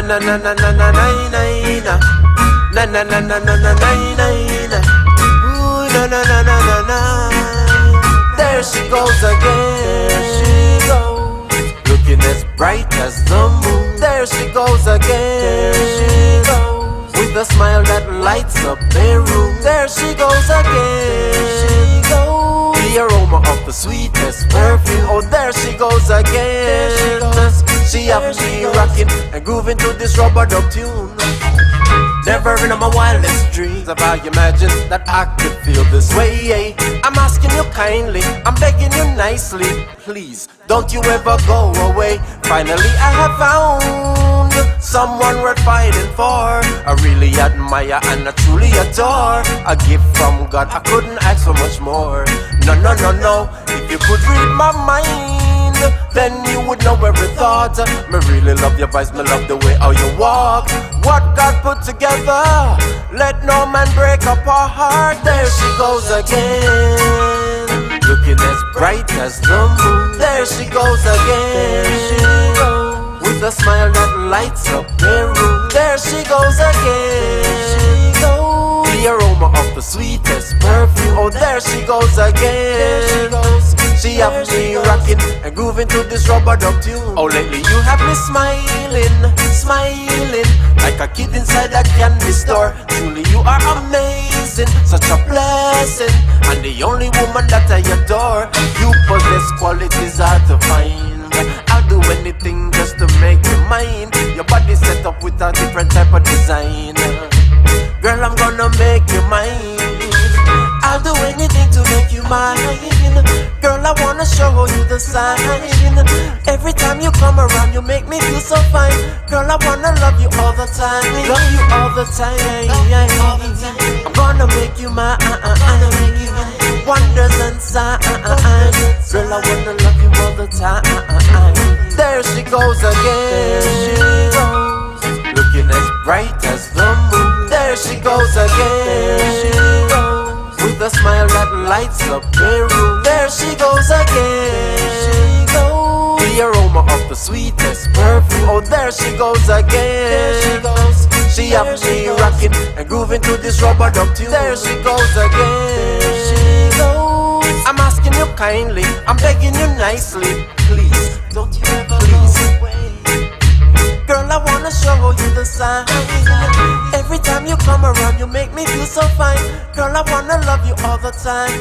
na na na na na na na na na na na na na na na. Ooh, na na na na na na. There she goes again. There she goes, looking as bright as the moon. There she goes again. There she goes, with a smile that lights up their room. There she goes again. There she goes, the aroma of the sweetest perfume. Oh, there she goes again. There she goes. She have me rocking and grooving to this rub-a-dub tune. Never in my wildest dreams have I imagined that I could feel this way. I'm asking you kindly, I'm begging you nicely, please don't you ever go away. Finally I have found someone worth fighting for. I really admire and I truly adore. A gift from God, I couldn't ask for much more. No, no, no, no, if you could read my mind, then you would know every thought. Me really love your voice, me love the way how you walk. What God put together, let no man break up our heart. There she goes again, looking as bright as the moon. There she goes again, there she goes, with a smile that lights up their room. There she goes again, there she goes, the aroma of the sweetest perfume. Oh, there she goes again, there she goes. She have me rocking and grooving to this rub-a-dub tune. Oh, lately you have me smiling, smiling like a kid inside a candy store. Truly you are amazing, such a blessing, and the only woman that I adore. You possess qualities hard to find. I'll do anything just to make you mine. Your body set up with a different type of design. Girl, I'm gonna make you mine. I'll do anything to make you mine. Girl, I wanna show you the sign. Every time you come around, you make me feel so fine. Girl, I wanna love you all the time. Love you all the time. I'm gonna make you mine. Wonders and signs. Girl, I wanna love you all the time. There she goes again. There she goes, looking as bright as the moon. There she goes again. There she goes, with a smile that lights up their room. There she goes again. There she goes, the aroma of the sweetest perfume. Oh, there she goes again. There she goes, she have me rocking and grooving to this rub-a-dub tune. There she goes again. There she goes, I'm asking you kindly, I'm begging you nicely, please don't you ever go away. Girl, I wanna show you the sign. Every time you come around, you make me feel so fine. Girl, I wanna love you all the time.